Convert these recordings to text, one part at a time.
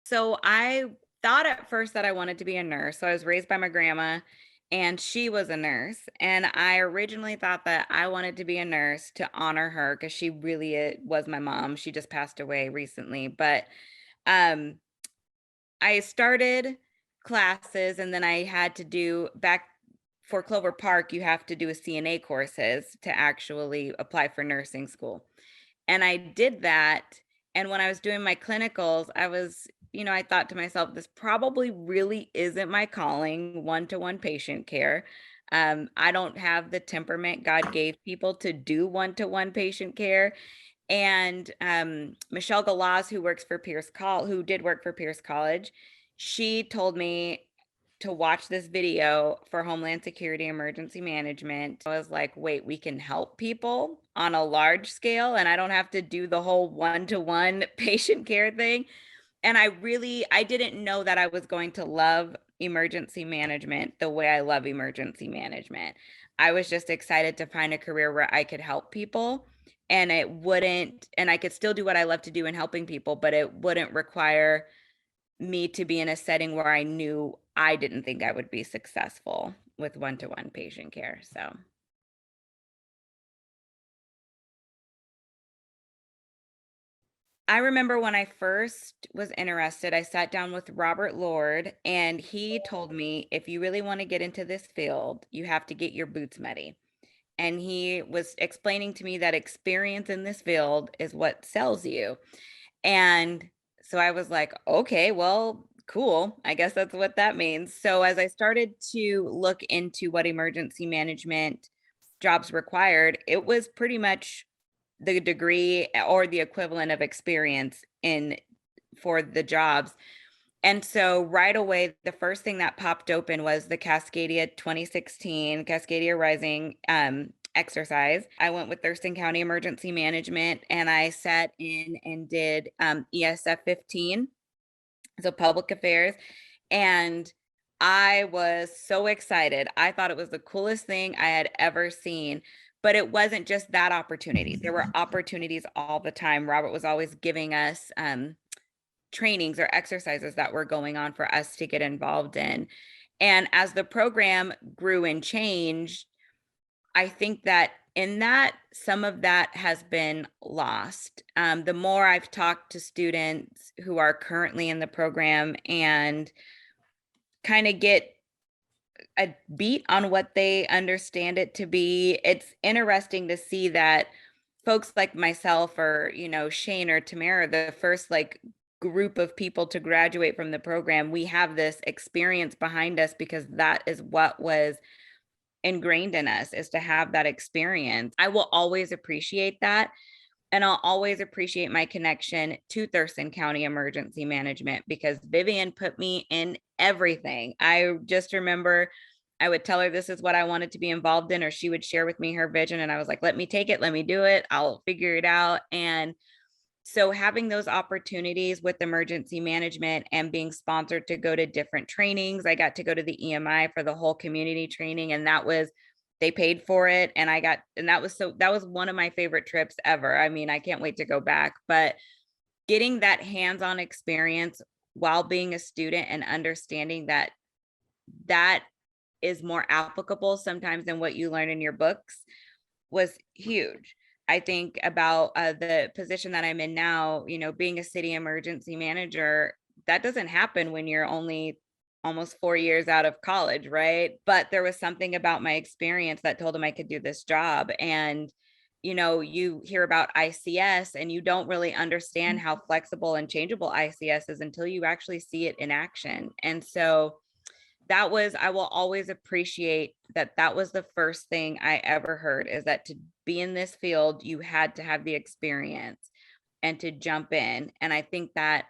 So I thought at first that I wanted to be a nurse. So I was raised by my grandma and she was a nurse. And I originally thought that I wanted to be a nurse to honor her because she really was my mom. She just passed away recently. But um, I started classes and then I had to do back for Clover Park, you have to do a CNA courses to actually apply for nursing school. And I did that, and when I was doing my clinicals, I thought to myself, "This probably really isn't my calling, one-to-one patient care." I don't have the temperament God gave people to do one-to-one patient care, and, Michelle Galaz, who did work for Pierce College, she told me to watch this video for Homeland Security Emergency Management. I was like, "Wait, we can help people on a large scale, and I don't have to do the whole one-to-one patient care thing." And I didn't know that I was going to love emergency management the way I love emergency management. I was just excited to find a career where I could help people and I could still do what I love to do in helping people, but it wouldn't require me to be in a setting where I knew I didn't think I would be successful with one-to-one patient care. So I remember when I first was interested, I sat down with Robert Lord and he told me, if you really want to get into this field, you have to get your boots muddy. And he was explaining to me that experience in this field is what sells you. And so I was like, okay, well, cool. I guess that's what that means. So as I started to look into what emergency management jobs required, it was pretty much the degree or the equivalent of experience in for the jobs. And so right away, the first thing that popped open was the Cascadia 2016 Cascadia Rising exercise. I went with Thurston County Emergency Management and I sat in and did ESF 15, so public affairs. And I was so excited. I thought it was the coolest thing I had ever seen. But it wasn't just that opportunity. There were opportunities all the time. Robert was always giving us trainings or exercises that were going on for us to get involved in. And as the program grew and changed, I think that in that some of that has been lost. The more I've talked to students who are currently in the program and kind of get a beat on what they understand it to be, it's interesting to see that folks like myself or, Shane or Tamara, the first like group of people to graduate from the program, we have this experience behind us because that is what was ingrained in us is to have that experience. I will always appreciate that. And I'll always appreciate my connection to Thurston County Emergency Management because Vivian put me in everything. I just remember I would tell her this is what I wanted to be involved in, or she would share with me her vision. And I was like, let me take it, let me do it, I'll figure it out. And so having those opportunities with emergency management and being sponsored to go to different trainings, I got to go to the EMI for the whole community training, and they paid for it. And that was one of my favorite trips ever. I mean, I can't wait to go back, but getting that hands-on experience while being a student and understanding that that is more applicable sometimes than what you learn in your books was huge. I think about the position that I'm in now, being a city emergency manager, that doesn't happen when you're only almost 4 years out of college, right? But there was something about my experience that told him I could do this job. And, you hear about ICS and you don't really understand how flexible and changeable ICS is until you actually see it in action. And so I will always appreciate that that was the first thing I ever heard is that to be in this field, you had to have the experience and to jump in. And I think that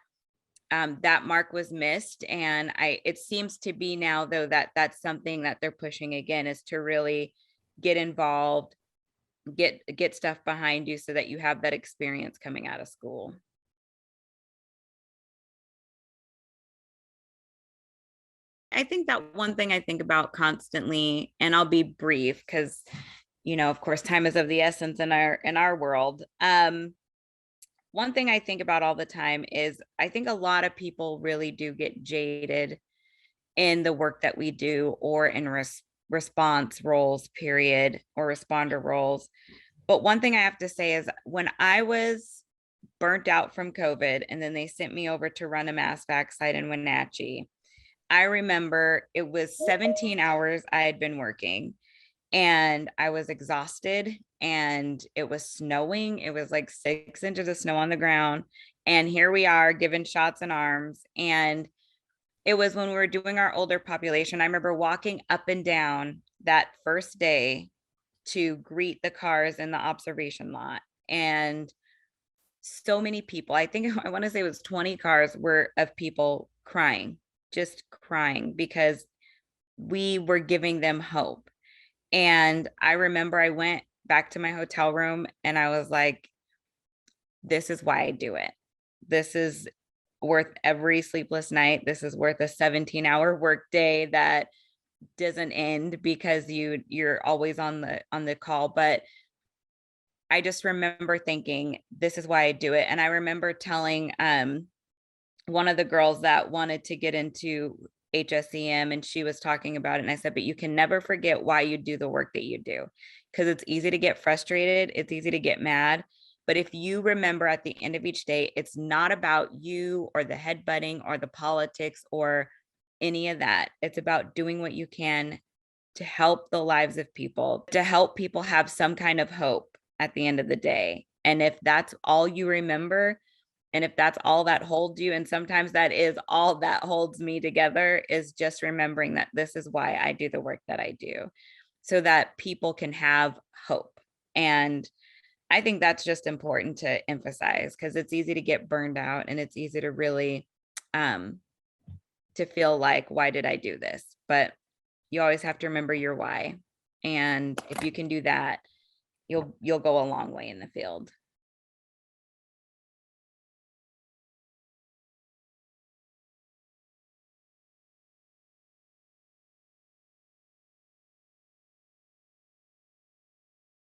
that mark was missed. And it seems to be now though, that that's something that they're pushing again is to really get involved, get stuff behind you so that you have that experience coming out of school. I think that one thing I think about constantly, and I'll be brief because, of course, time is of the essence in our world. one thing I think about all the time is I think a lot of people really do get jaded in the work that we do or in response roles, period, or responder roles. But one thing I have to say is when I was burnt out from COVID and then they sent me over to run a mass vac site in Wenatchee, I remember it was 17 hours I had been working and I was exhausted and it was snowing. It was like 6 inches of snow on the ground. And here we are giving shots in arms. And it was when we were doing our older population. I remember walking up and down that first day to greet the cars in the observation lot. And so many people, I think I want to say it was 20 cars were of people crying, just crying because we were giving them hope. And I remember I went back to my hotel room and I was like, this is why I do it. This is worth every sleepless night. This is worth a 17-hour work day that doesn't end because you're always on the call. But I just remember thinking, this is why I do it. And I remember telling one of the girls that wanted to get into HSEM and she was talking about it. And I said, but you can never forget why you do the work that you do. Because it's easy to get frustrated. It's easy to get mad. But if you remember at the end of each day, it's not about you or the headbutting or the politics or any of that. It's about doing what you can to help the lives of people, to help people have some kind of hope at the end of the day. And if that's all you remember, and if that's all that holds you, and sometimes that is all that holds me together, is just remembering that this is why I do the work that I do, so that people can have hope. And I think that's just important to emphasize because it's easy to get burned out and it's easy to really to feel like, why did I do this? But you always have to remember your why. And if you can do that, you'll go a long way in the field.